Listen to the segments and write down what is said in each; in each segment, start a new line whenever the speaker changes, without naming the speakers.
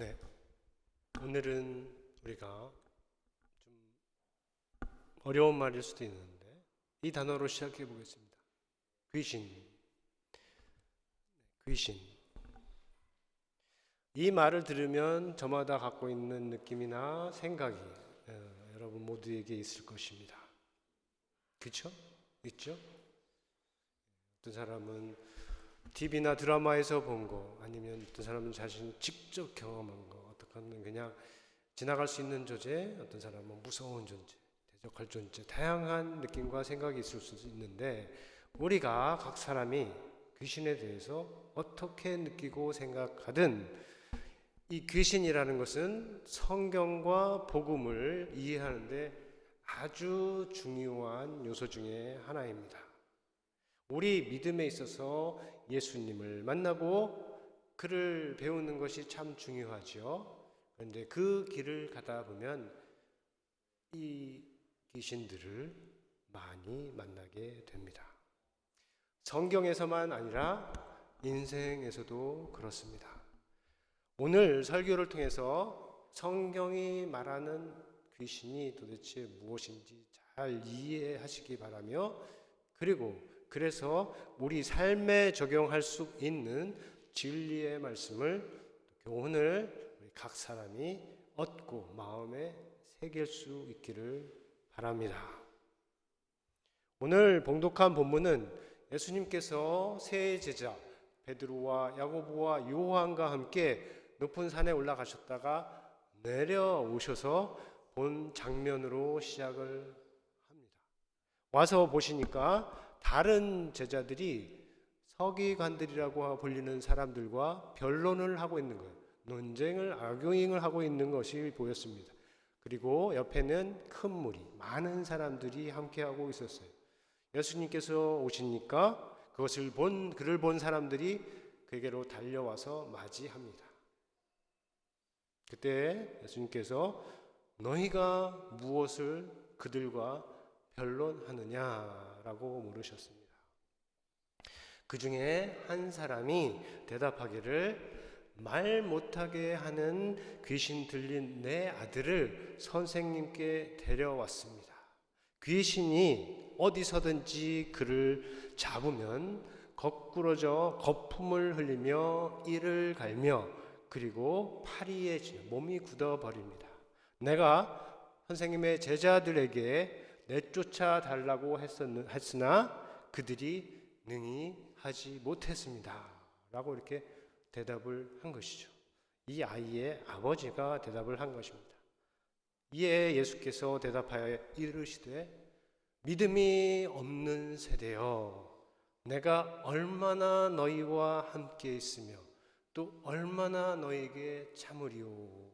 네, 오늘은 우리가 좀 어려운 말일 수도 있는데 이 단어로 시작해 보겠습니다. 귀신. 귀신. 이 말을 들으면 저마다 갖고 있는 느낌이나 생각이 여러분 모두에게 있을 것입니다. 그렇죠? 있죠? 어떤 사람은 TV나 드라마에서 본 거, 아니면 어떤 사람은 자신이 직접 경험한 거, 어떤 사람은 그냥 지나갈 수 있는 존재, 어떤 사람은 무서운 존재, 대적할 존재, 다양한 느낌과 생각이 있을 수 있는데, 우리가 각 사람이 귀신에 대해서 어떻게 느끼고 생각하든 이 귀신이라는 것은 성경과 복음을 이해하는데 아주 중요한 요소 중에 하나입니다. 우리 믿음에 있어서 예수님을 만나고 그를 배우는 것이 참 중요하죠. 그런데 그 길을 가다 보면 이 귀신들을 많이 만나게 됩니다. 성경에서만 아니라 인생에서도 그렇습니다. 오늘 설교를 통해서 성경이 말하는 귀신이 도대체 무엇인지 잘 이해하시기 바라며, 그래서 우리 삶에 적용할 수 있는 진리의 말씀을 오늘 우리 각 사람이 얻고 마음에 새길 수 있기를 바랍니다. 오늘 봉독한 본문은 예수님께서 세 제자 베드로와 야고보와 요한과 함께 높은 산에 올라가셨다가 내려오셔서 본 장면으로 시작을 합니다. 와서 보시니까 다른 제자들이 서기관들이라고 불리는 사람들과 변론을 하고 있는 거예요. 논쟁을, 아규잉을 하고 있는 것이 보였습니다. 그리고 옆에는 큰 무리, 많은 사람들이 함께하고 있었어요. 예수님께서 오시니까 그를 본 사람들이 그에게로 달려와서 맞이합니다. 그때 예수님께서 너희가 무엇을 그들과 변론하느냐라고 물으셨습니다. 그 중에 한 사람이 대답하기를 말 못하게 하는 귀신 들린 내 아들을 선생님께 데려왔습니다. 귀신이 어디서든지 그를 잡으면 거꾸러져 거품을 흘리며 이를 갈며 그리고 파리에 몸이 굳어버립니다. 내가 선생님의 제자들에게 내쫓아 달라고 했으나 그들이 능히 하지 못했습니다. 라고 이렇게 대답을 한 것이죠. 이 아이의 아버지가 대답을 한 것입니다. 이에 예수께서 대답하여 이르시되 믿음이 없는 세대여, 내가 얼마나 너희와 함께 있으며 또 얼마나 너희에게 참으리오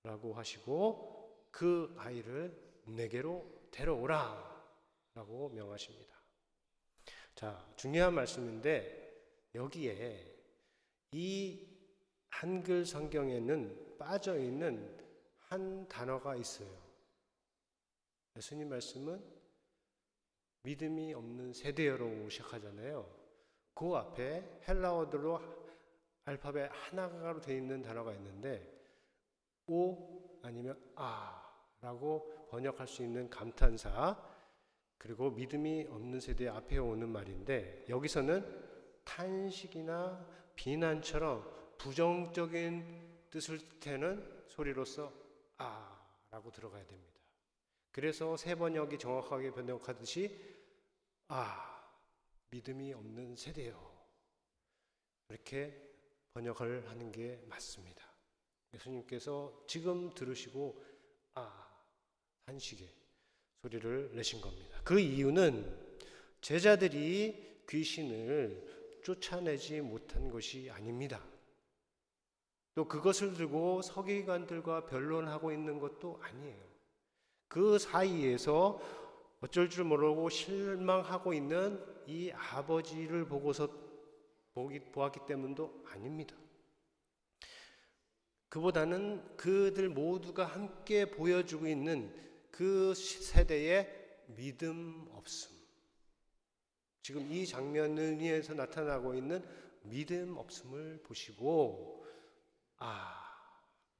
라고 하시고 그 아이를 내게로 데려오라 라고 명하십니다. 자, 중요한 말씀인데 여기에 이 한글 성경에는 빠져있는 한 단어가 있어요. 예수님 말씀은 믿음이 없는 세대여로 시작하잖아요. 그 앞에 헬라어들로 알파벳 하나가로 되어 있는 단어가 있는데 오 아니면 아라고 번역할 수 있는 감탄사, 그리고 믿음이 없는 세대 앞에 오는 말인데 여기서는 탄식이나 비난처럼 부정적인 뜻을 뜻하는 소리로서 아라고 들어가야 됩니다. 그래서 새 번역이 정확하게 번역하듯이 믿음이 없는 세대요, 이렇게 번역을 하는 게 맞습니다. 예수님께서 지금 들으시고 탄식의 소리를 내신 겁니다. 그 이유는 제자들이 귀신을 쫓아내지 못한 것이 아닙니다. 또 그것을 들고 서기관들과 변론하고 있는 것도 아니에요. 그 사이에서 어쩔 줄 모르고 실망하고 있는 이 아버지를 보았기 때문도 아닙니다. 그보다는 그들 모두가 함께 보여주고 있는 그 세대의 믿음 없음, 지금 이 장면에서 나타나고 있는 믿음 없음을 보시고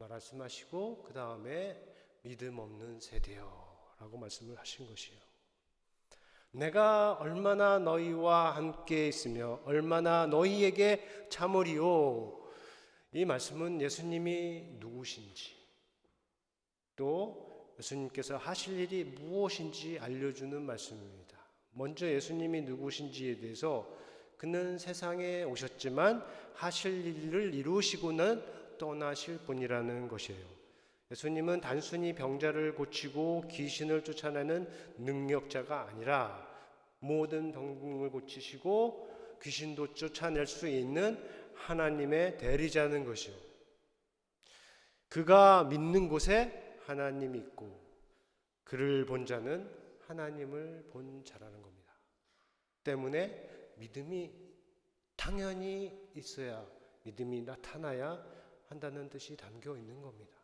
말씀하시고 그 다음에 믿음 없는 세대여 라고 말씀을 하신 것이에요. 내가 얼마나 너희와 함께 있으며 얼마나 너희에게 참으리요. 이 말씀은 예수님이 누구신지 또 예수님께서 하실 일이 무엇인지 알려주는 말씀입니다. 먼저 예수님이 누구신지에 대해서 그는 세상에 오셨지만 하실 일을 이루시고는 떠나실 분이라는 것이에요. 예수님은 단순히 병자를 고치고 귀신을 쫓아내는 능력자가 아니라 모든 병을 고치시고 귀신도 쫓아낼 수 있는 하나님의 대리자는 것이요. 그가 믿는 곳에 하나님이 있고 그를 본 자는 하나님을 본 자라는 겁니다. 때문에 믿음이 당연히 있어야, 믿음이 나타나야 한다는 뜻이 담겨 있는 겁니다.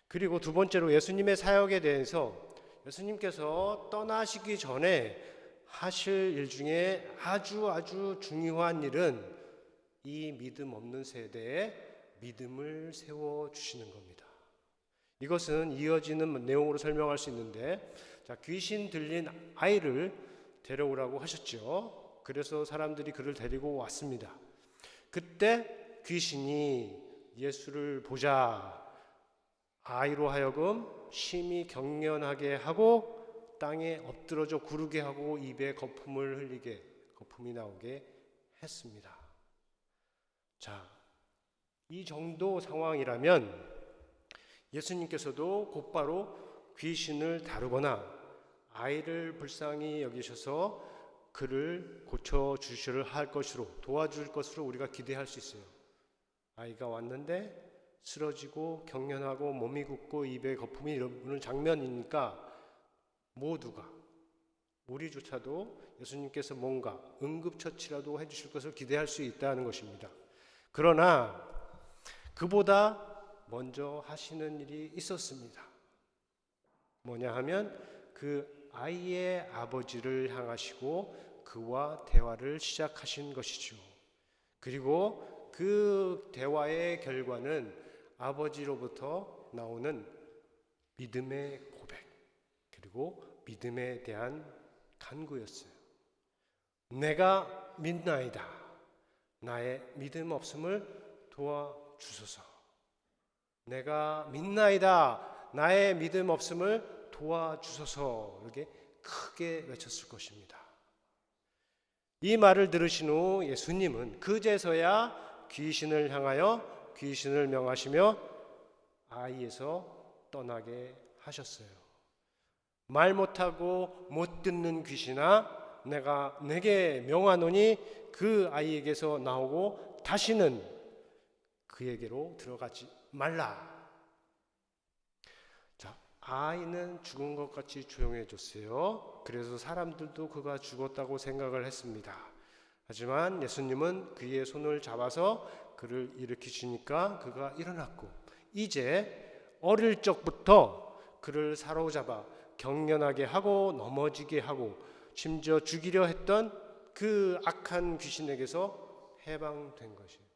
그리고 두 번째로 예수님의 사역에 대해서 예수님께서 떠나시기 전에 하실 일 중에 아주 중요한 일은 이 믿음 없는 세대에 믿음을 세워주시는 겁니다. 이것은 이어지는 내용으로 설명할 수 있는데, 귀신 들린 아이를 데려오라고 하셨죠. 그래서 사람들이 그를 데리고 왔습니다. 그때 귀신이 예수를 보자 아이로 하여금 심히 경련하게 하고 땅에 엎드러져 구르게 하고 입에 거품을 흘리게, 거품이 나오게 했습니다. 자, 이 정도 상황이라면 예수님께서도 곧바로 귀신을 다루거나 아이를 불쌍히 여기셔서 그를 고쳐주시려 할 것으로, 도와줄 것으로 우리가 기대할 수 있어요. 아이가 왔는데 쓰러지고 경련하고 몸이 굳고 입에 거품이 일어나는 장면이니까 모두가, 우리조차도 예수님께서 뭔가 응급처치라도 해주실 것을 기대할 수 있다는 것입니다. 그러나 그보다 먼저 하시는 일이 있었습니다. 뭐냐 하면 그 아이의 아버지를 향하시고 그와 대화를 시작하신 것이죠. 그리고 그 대화의 결과는 아버지로부터 나오는 믿음의 고백, 그리고 믿음에 대한 간구였어요. 내가 믿나이다. 나의 믿음 없음을 도와주소서. 내가 믿나이다. 나의 믿음 없음을 도와주소서. 이렇게 크게 외쳤을 것입니다. 이 말을 들으신 후 예수님은 그제서야 귀신을 향하여 귀신을 명하시며 아이에서 떠나게 하셨어요. 말 못하고 못 듣는 귀신아, 내가 내게 명하노니 그 아이에게서 나오고 다시는 그에게로 들어가지 말라. 자, 아이는 죽은 것 같이 조용해졌어요. 그래서 사람들도 그가 죽었다고 생각을 했습니다. 하지만 예수님은 그의 손을 잡아서 그를 일으키시니까 그가 일어났고, 이제 어릴 적부터 그를 사로잡아 경련하게 하고 넘어지게 하고 심지어 죽이려 했던 그 악한 귀신에게서 해방된 것이에요.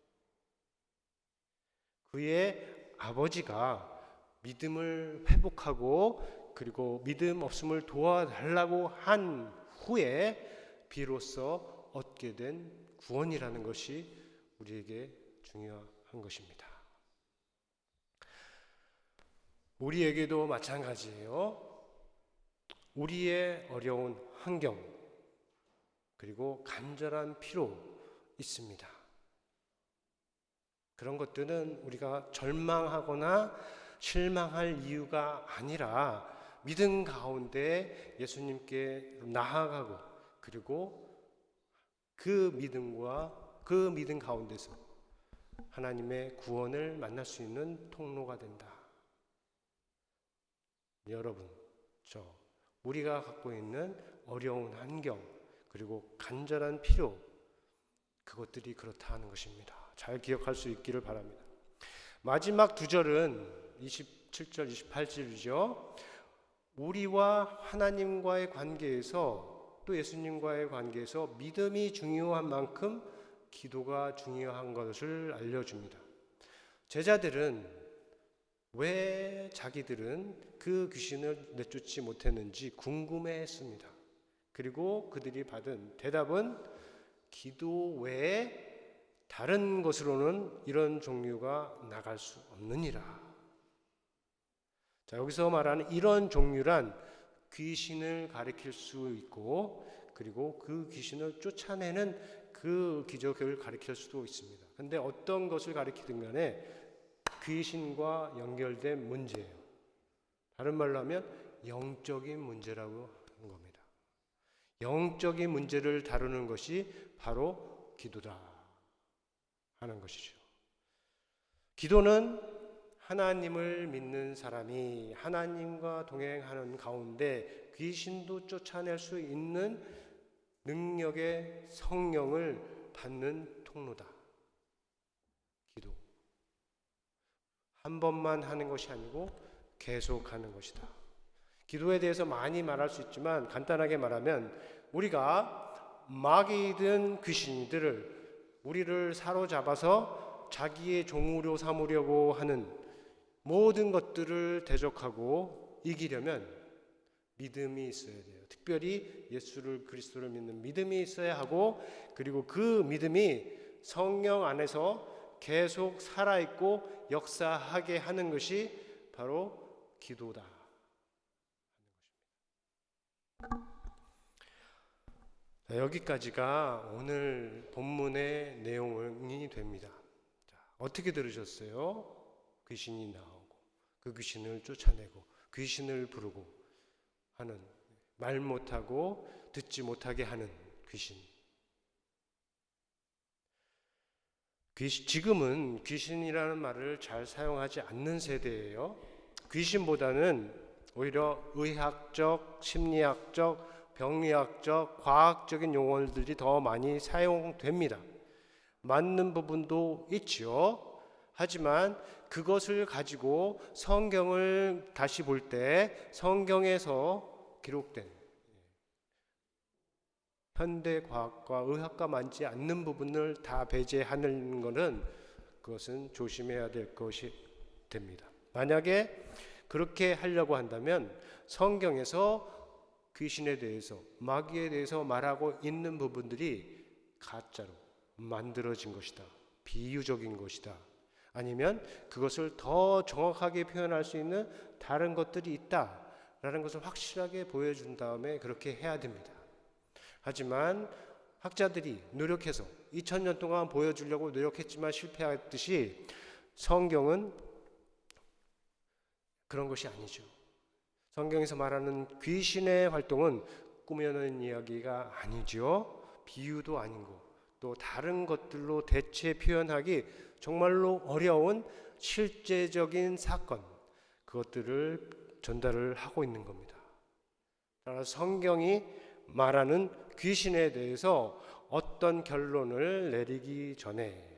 그의 아버지가 믿음을 회복하고 그리고 믿음 없음을 도와달라고 한 후에 비로소 얻게 된 구원이라는 것이 우리에게 중요한 것입니다. 우리에게도 마찬가지예요. 우리의 어려운 환경 그리고 간절한 필요 있습니다. 그런 것들은 우리가 절망하거나 실망할 이유가 아니라 믿음 가운데 예수님께 나아가고 그리고 그 믿음과 그 믿음 가운데서 하나님의 구원을 만날 수 있는 통로가 된다. 여러분, 우리가 갖고 있는 어려운 환경 그리고 간절한 필요, 그것들이 그렇다 하는 것입니다. 잘 기억할 수 있기를 바랍니다. 마지막 두 절은 27절, 28절이죠. 우리와 하나님과의 관계에서 또 예수님과의 관계에서 믿음이 중요한 만큼 기도가 중요한 것을 알려줍니다. 제자들은 왜 자기들은 그 귀신을 내쫓지 못했는지 궁금해했습니다. 그리고 그들이 받은 대답은 기도 외에 다른 것으로는 이런 종류가 나갈 수 없느니라. 자, 여기서 말하는 이런 종류란 귀신을 가리킬 수 있고, 그리고 그 귀신을 쫓아내는 그 기적을 가리킬 수도 있습니다. 근데 어떤 것을 가리키든 간에 귀신과 연결된 문제예요. 다른 말로 하면 영적인 문제라고 하는 겁니다. 영적인 문제를 다루는 것이 바로 기도다 하는 것이죠. 기도는 하나님을 믿는 사람이 하나님과 동행하는 가운데 귀신도 쫓아낼 수 있는 능력의 성령을 받는 통로다. 기도. 한 번만 하는 것이 아니고 계속 하는 것이다. 기도에 대해서 많이 말할 수 있지만 간단하게 말하면 우리가 마귀든 귀신들을 우리를 사로잡아서 자기의 종으로 삼으려고 하는 모든 것들을 대적하고 이기려면 믿음이 있어야 돼요. 특별히 예수를 그리스도를 믿는 믿음이 있어야 하고, 그리고 그 믿음이 성령 안에서 계속 살아있고 역사하게 하는 것이 바로 기도다 하는 것입니다. 여기까지가 오늘 본문의 내용이 됩니다. 자, 어떻게 들으셨어요? 귀신이 나오고 그 귀신을 쫓아내고 귀신을 부르고 하는, 말 못하고 듣지 못하게 하는 귀신. 지금은 귀신이라는 말을 잘 사용하지 않는 세대예요. 귀신보다는 오히려 의학적, 심리학적, 병리학적, 과학적인 용어들이 더 많이 사용됩니다. 맞는 부분도 있지요. 하지만 그것을 가지고 성경을 다시 볼 때 성경에서 기록된 현대 과학과 의학과 맞지 않는 부분을 다 배제하는 것은 그것은 조심해야 될 것이 됩니다. 만약에 그렇게 하려고 한다면 성경에서 귀신에 대해서, 마귀에 대해서 말하고 있는 부분들이 가짜로 만들어진 것이다, 비유적인 것이다, 아니면 그것을 더 정확하게 표현할 수 있는 다른 것들이 있다라는 것을 확실하게 보여준 다음에 그렇게 해야 됩니다. 하지만 학자들이 노력해서 2000년 동안 보여주려고 노력했지만 실패했듯이 성경은 그런 것이 아니죠. 성경에서 말하는 귀신의 활동은 꾸며낸 이야기가 아니죠. 비유도 아니고 또 다른 것들로 대체 표현하기 정말로 어려운 실제적인 사건, 그것들을 전달을 하고 있는 겁니다. 따라서 성경이 말하는 귀신에 대해서 어떤 결론을 내리기 전에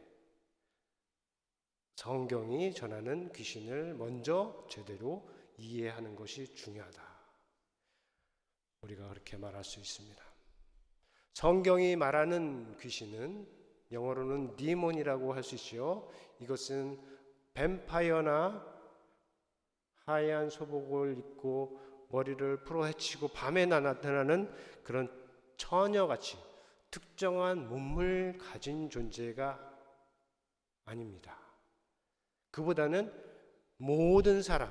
성경이 전하는 귀신을 먼저 제대로 이해하는 것이 중요하다. 우리가 그렇게 말할 수 있습니다. 성경이 말하는 귀신은 영어로는 디몬이라고 할 수 있죠. 이것은 뱀파이어나 하얀 소복을 입고 머리를 풀어헤치고 밤에 나타나는 그런 처녀같이 특정한 몸을 가진 존재가 아닙니다. 그보다는 모든 사람,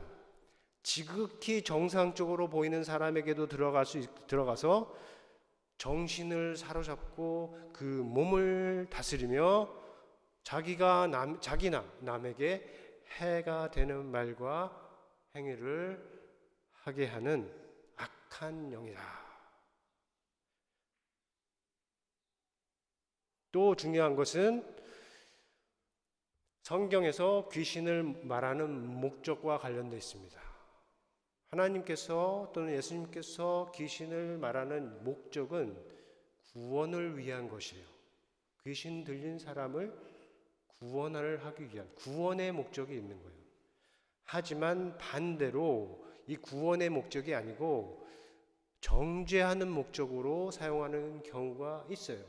지극히 정상적으로 보이는 사람에게도 들어가서 정신을 사로잡고 그 몸을 다스리며 자기나 남에게 해가 되는 말과 행위를 하게 하는 악한 영이다. 또 중요한 것은 성경에서 귀신을 말하는 목적과 관련되어 있습니다. 하나님께서 또는 예수님께서 귀신을 말하는 목적은 구원을 위한 것이에요. 귀신 들린 사람을 구원을 하기 위한 구원의 목적이 있는 거예요. 하지만 반대로 이 구원의 목적이 아니고 정죄하는 목적으로 사용하는 경우가 있어요.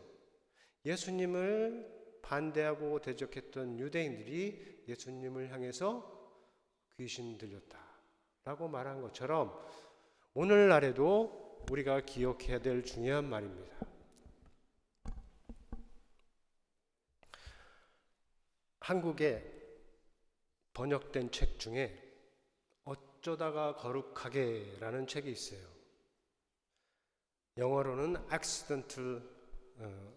예수님을 반대하고 대적했던 유대인들이 예수님을 향해서 귀신 들렸다라고 말한 것처럼 오늘날에도 우리가 기억해야 될 중요한 말입니다. 한국에 번역된 책 중에 어쩌다가 거룩하게라는 책이 있어요. 영어로는 Accidental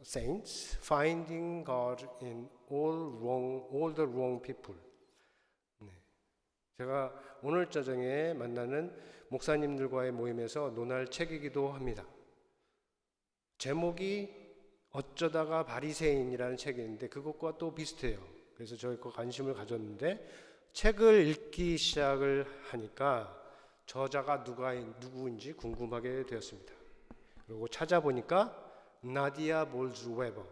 Saints, Finding God in All the Wrong People. 네. 제가 오늘 저녁에 만나는 목사님들과의 모임에서 논할 책이기도 합니다. 제목이 어쩌다가 바리새인이라는 책이 있는데 그것과 또 비슷해요. 그래서 저희 그 관심을 가졌는데 책을 읽기 시작을 하니까 저자가 누구인지 궁금하게 되었습니다. 그리고 찾아보니까 나디아 볼즈웨버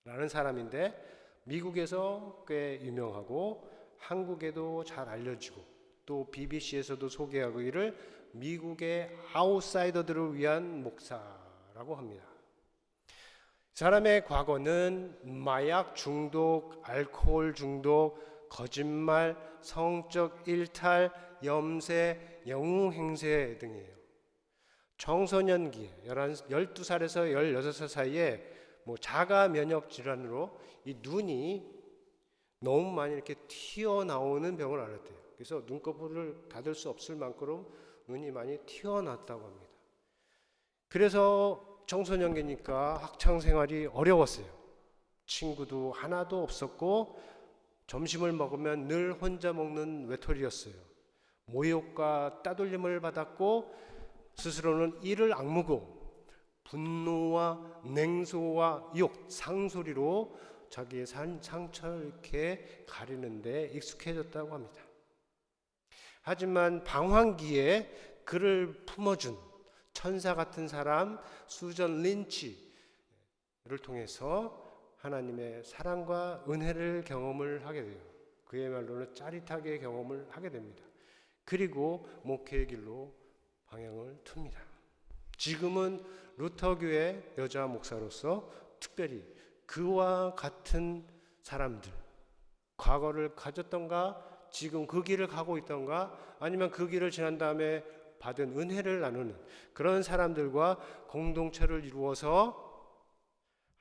라는 사람인데 미국에서 꽤 유명하고 한국에도 잘 알려지고 또 BBC에서도 소개하기를 미국의 아웃사이더들을 위한 목사라고 합니다. 사람의 과거는 마약 중독, 알코올 중독, 거짓말, 성적 일탈, 염세, 영웅행세 등이에요. 청소년기에 12살에서 16살 사이에 자가 면역 질환으로 이 눈이 너무 많이 이렇게 튀어나오는 병을 앓았대요. 그래서 눈꺼풀을 닫을 수 없을 만큼 눈이 많이 튀어나왔다고 합니다. 그래서 청소년기니까 학창 생활이 어려웠어요. 친구도 하나도 없었고 점심을 먹으면 늘 혼자 먹는 외톨이였어요. 모욕과 따돌림을 받았고 스스로는 이를 악물고 분노와 냉소와 욕, 상소리로 자기의 상처를 이렇게 가리는데 익숙해졌다고 합니다. 하지만 방황기에 그를 품어준 천사 같은 사람 수전 린치를 통해서 하나님의 사랑과 은혜를 경험을 하게 돼요. 그야말로는 짜릿하게 경험을 하게 됩니다. 그리고 목회의 길로 방향을 틉니다. 지금은 루터교회 여자 목사로서 특별히 그와 같은 사람들, 과거를 가졌던가 지금 그 길을 가고 있던가 아니면 그 길을 지난 다음에 받은 은혜를 나누는 그런 사람들과 공동체를 이루어서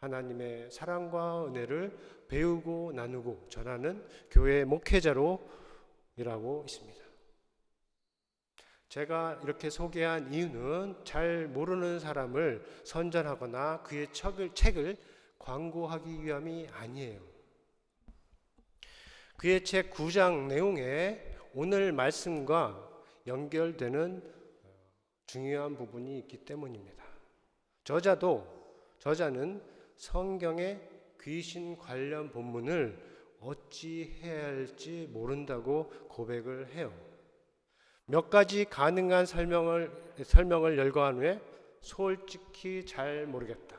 하나님의 사랑과 은혜를 배우고 나누고 전하는 교회 목회자로 일하고 있습니다. 제가 이렇게 소개한 이유는 잘 모르는 사람을 선전하거나 그의 책을 광고하기 위함이 아니에요. 그의 책 9장 내용에 오늘 말씀과 연결되는 중요한 부분이 있기 때문입니다. 저자는 성경의 귀신 관련 본문을 어찌 해야 할지 모른다고 고백을 해요. 몇 가지 가능한 설명을 열거한 후에 솔직히 잘 모르겠다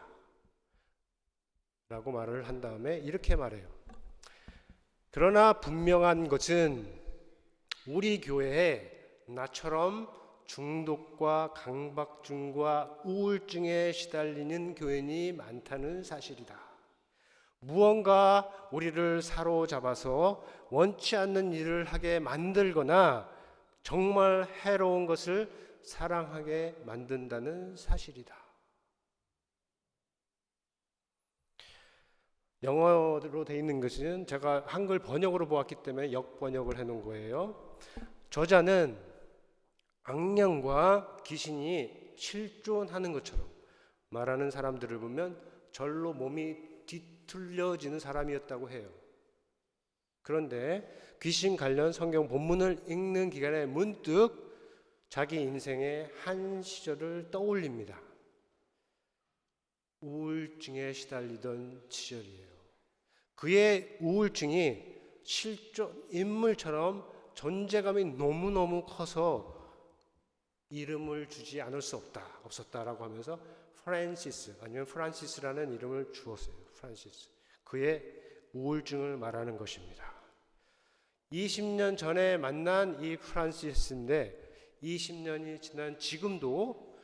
라고 말을 한 다음에 이렇게 말해요. 그러나 분명한 것은 우리 교회에 나처럼 중독과 강박증과 우울증에 시달리는 교인이 많다는 사실이다. 무언가 우리를 사로잡아서 원치 않는 일을 하게 만들거나 정말 해로운 것을 사랑하게 만든다는 사실이다. 영어로 되어 있는 것은 제가 한글 번역으로 보았기 때문에 역번역을 해놓은 거예요. 저자는 악령과 귀신이 실존하는 것처럼 말하는 사람들을 보면 절로 몸이 뒤틀려지는 사람이었다고 해요. 그런데 귀신 관련 성경 본문을 읽는 기간에 문득 자기 인생의 한 시절을 떠올립니다. 우울증에 시달리던 시절이에요. 그의 우울증이 실존 인물처럼 존재감이 너무너무 커서 이름을 주지 않을 수 없었다라고 하면서 프란시스 아니면 프란시스라는 이름을 주었어요. 프란시스. 그의 우울증을 말하는 것입니다. 20년 전에 만난 이 프란시스인데 20년이 지난 지금도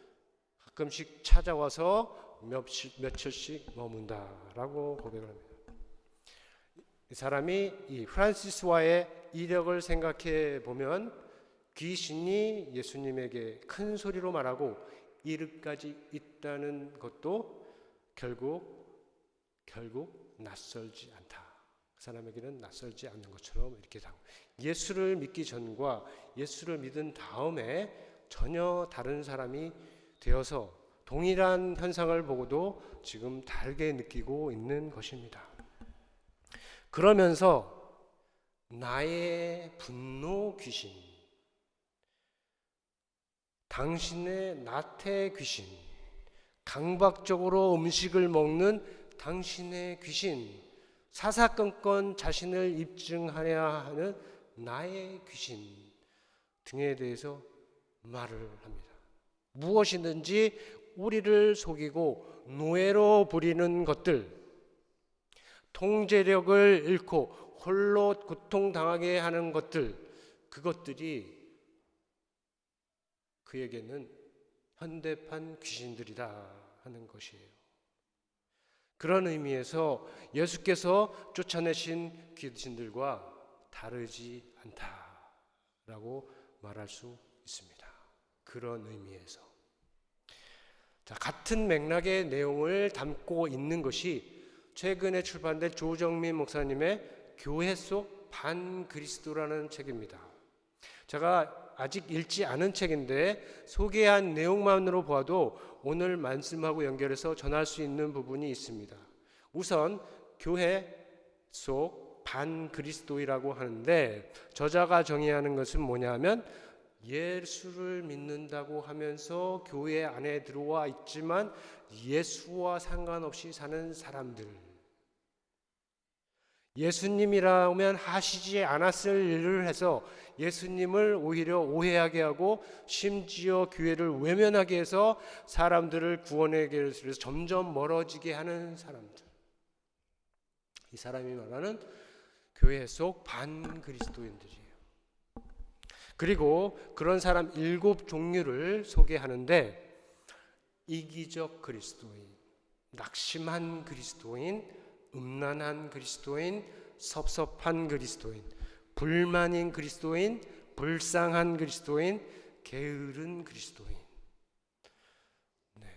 가끔씩 찾아와서 며칠씩 머문다라고 고백을 합니다. 이 사람이 이 프란시스와의 이력을 생각해 보면 귀신이 예수님에게 큰 소리로 말하고 이르까지 있다는 것도 결국 낯설지 않다. 그 사람에게는 낯설지 않는 것처럼 이렇게 예수를 믿기 전과 예수를 믿은 다음에 전혀 다른 사람이 되어서 동일한 현상을 보고도 지금 다르게 느끼고 있는 것입니다. 그러면서 나의 분노 귀신, 당신의 나태 귀신, 강박적으로 음식을 먹는 당신의 귀신, 사사건건 자신을 입증하려 하는 나의 귀신 등에 대해서 말을 합니다. 무엇이든지 우리를 속이고 노예로 부리는 것들, 통제력을 잃고 홀로 고통당하게 하는 것들, 그것들이 그에게는 현대판 귀신들이다 하는 것이에요. 그런 의미에서 예수께서 쫓아내신 귀신들과 다르지 않다라고 말할 수 있습니다. 그런 의미에서. 자, 같은 맥락의 내용을 담고 있는 것이 최근에 출판된 조정민 목사님의 교회 속 반그리스도라는 책입니다. 제가 아직 읽지 않은 책인데 소개한 내용만으로 보아도 오늘 말씀하고 연결해서 전할 수 있는 부분이 있습니다. 우선 교회 속 반그리스도이라고 하는데 저자가 정의하는 것은 뭐냐면 예수를 믿는다고 하면서 교회 안에 들어와 있지만 예수와 상관없이 사는 사람들, 예수님이라면 하시지 않았을 일을 해서 예수님을 오히려 오해하게 하고 심지어 교회를 외면하게 해서 사람들을 구원의 길에서 점점 멀어지게 하는 사람들, 이 사람이 말하는 교회 속 반그리스도인들이에요. 그리고 그런 사람 7종류를 소개하는데 이기적 그리스도인, 낙심한 그리스도인, 음란한 그리스도인, 섭섭한 그리스도인, 불만인 그리스도인, 불쌍한 그리스도인, 게으른 그리스도인. 네.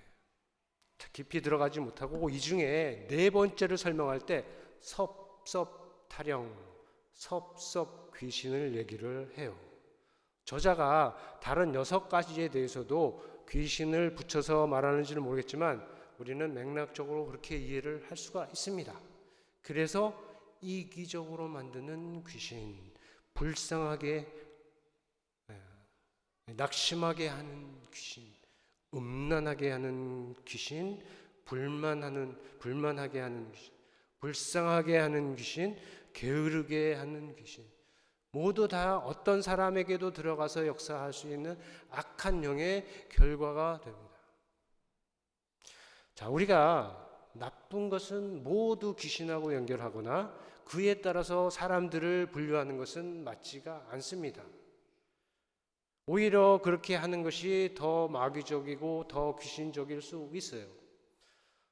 깊이 들어가지 못하고 이 중에 네 번째를 설명할 때 섭섭타령, 섭섭 귀신을 얘기를 해요. 저자가 다른 6가지에 대해서도 귀신을 붙여서 말하는지는 모르겠지만 우리는 맥락적으로 그렇게 이해를 할 수가 있습니다. 그래서 이기적으로 만드는 귀신, 불쌍하게, 낙심하게 하는 귀신, 음란하게 하는 귀신, 불만하게 하는 귀신, 불쌍하게 하는 귀신, 게으르게 하는 귀신, 모두 다 어떤 사람에게도 들어가서 역사할 수 있는 악한 영의 결과가 됩니다. 자, 우리가 나쁜 것은 모두 귀신하고 연결하거나 그에 따라서 사람들을 분류하는 것은 맞지가 않습니다. 오히려 그렇게 하는 것이 더 마귀적이고 더 귀신적일 수 있어요.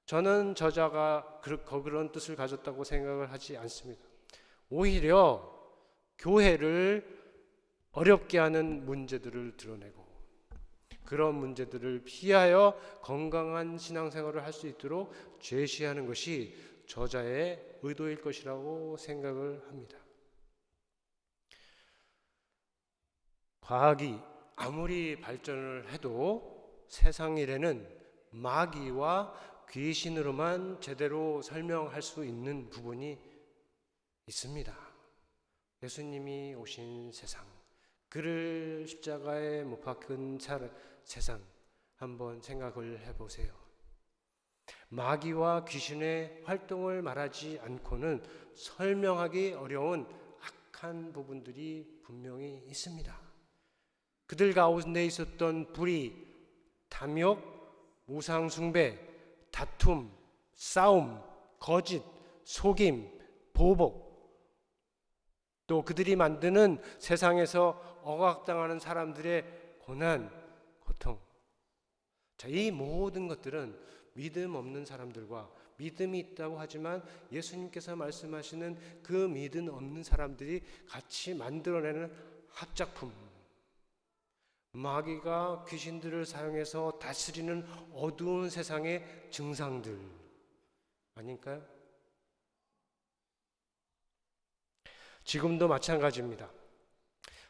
저는 저자가 그런 뜻을 가졌다고 생각을 하지 않습니다. 오히려 교회를 어렵게 하는 문제들을 드러내고 그런 문제들을 피하여 건강한 신앙생활을 할 수 있도록 제시하는 것이 저자의 의도일 것이라고 생각을 합니다. 과학이 아무리 발전을 해도 세상 일에는 마귀와 귀신으로만 제대로 설명할 수 있는 부분이 있습니다. 예수님이 오신 세상, 그를 십자가에 못 박은 세상 한번 생각을 해보세요. 마귀와 귀신의 활동을 말하지 않고는 설명하기 어려운 악한 부분들이 분명히 있습니다. 그들 가운데 있었던 불의, 탐욕, 우상숭배, 다툼, 싸움, 거짓, 속임, 보복, 또 그들이 만드는 세상에서 억압당하는 사람들의 고난, 고통. 자, 이 모든 것들은 믿음 없는 사람들과 믿음이 있다고 하지만 예수님께서 말씀하시는 그 믿음 없는 사람들이 같이 만들어내는 합작품, 마귀가 귀신들을 사용해서 다스리는 어두운 세상의 증상들 아닐까요? 지금도 마찬가지입니다.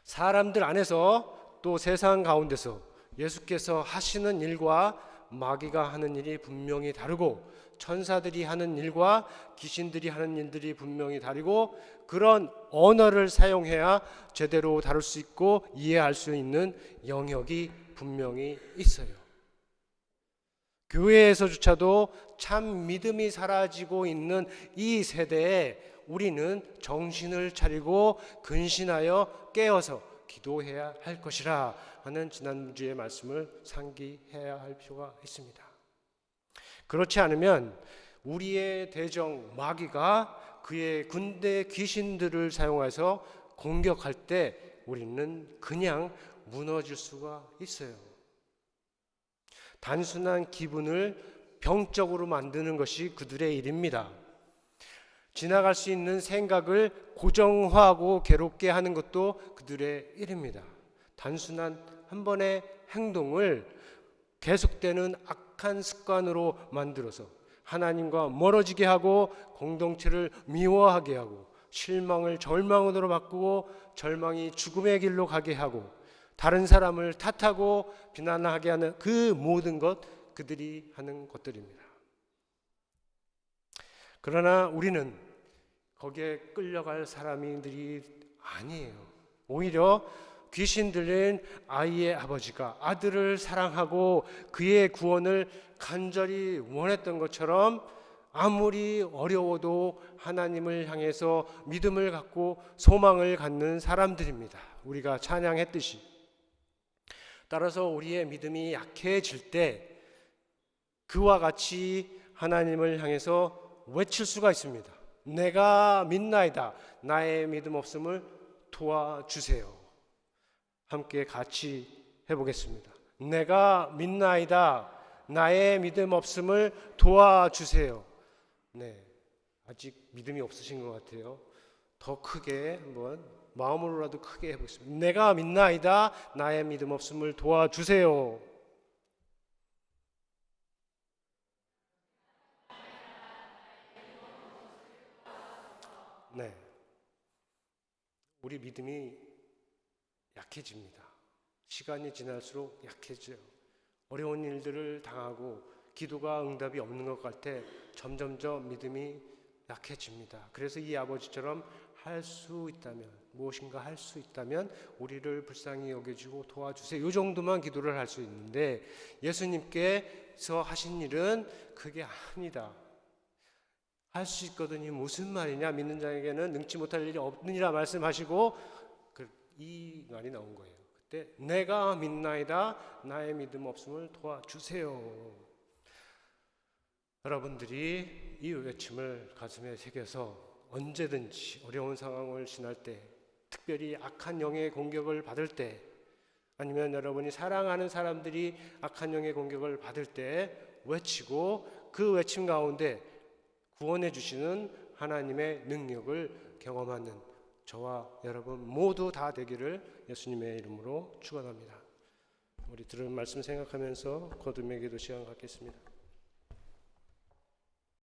사람들 안에서 또 세상 가운데서 예수께서 하시는 일과 마귀가 하는 일이 분명히 다르고, 천사들이 하는 일과 귀신들이 하는 일들이 분명히 다르고, 그런 언어를 사용해야 제대로 다룰 수 있고 이해할 수 있는 영역이 분명히 있어요. 교회에서조차도 참 믿음이 사라지고 있는 이 세대에 우리는 정신을 차리고 근신하여 깨어서 기도해야 할 것이라 하는 지난주의 말씀을 상기해야 할 필요가 있습니다. 그렇지 않으면 우리의 대적 마귀가 그의 군대 귀신들을 사용해서 공격할 때 우리는 그냥 무너질 수가 있어요. 단순한 기분을 병적으로 만드는 것이 그들의 일입니다. 지나갈 수 있는 생각을 고정화하고 괴롭게 하는 것도 그들의 일입니다. 단순한 한 번의 행동을 계속되는 악한 습관으로 만들어서 하나님과 멀어지게 하고, 공동체를 미워하게 하고, 실망을 절망으로 바꾸고, 절망이 죽음의 길로 가게 하고, 다른 사람을 탓하고 비난하게 하는 그 모든 것, 그들이 하는 것들입니다. 그러나 우리는 거기에 끌려갈 사람들이 아니에요. 오히려 귀신 들린 아이의 아버지가 아들을 사랑하고 그의 구원을 간절히 원했던 것처럼 아무리 어려워도 하나님을 향해서 믿음을 갖고 소망을 갖는 사람들입니다. 우리가 찬양했듯이. 따라서 우리의 믿음이 약해질 때 그와 같이 하나님을 향해서 외칠 수가 있습니다. 내가 믿나이다. 나의 믿음 없음을 도와주세요. 함께 같이 해보겠습니다. 내가 믿나이다. 나의 믿음 없음을 도와주세요. 네, 아직 믿음이 없으신 것 같아요. 더 크게 한번 마음으로라도 크게 해보겠습니다. 내가 믿나이다. 나의 믿음 없음을 도와주세요. 네, 우리 믿음이 약해집니다. 시간이 지날수록 약해져요. 어려운 일들을 당하고 기도가 응답이 없는 것 같아 점점점 믿음이 약해집니다. 그래서 이 아버지처럼 할 수 있다면, 무엇인가 할 수 있다면 우리를 불쌍히 여겨주고 도와주세요. 이 정도만 기도를 할 수 있는데, 예수님께서 하신 일은 그게 아니다. 할 수 있거든요. 무슨 말이냐? 믿는 자에게는 능치 못할 일이 없느니라 말씀하시고 이 말이 나온 거예요. 그때 내가 믿나이다. 나의 믿음 없음을 도와주세요. 여러분들이 이 외침을 가슴에 새겨서 언제든지 어려운 상황을 지날 때, 특별히 악한 영의 공격을 받을 때, 아니면 여러분이 사랑하는 사람들이 악한 영의 공격을 받을 때 외치고, 그 외침 가운데 구원해 주시는 하나님의 능력을 경험하는 저와 여러분 모두 다 되기를 예수님의 이름으로 축원합니다. 우리 들은 말씀 생각하면서 거듭의 기도 시간 갖겠습니다.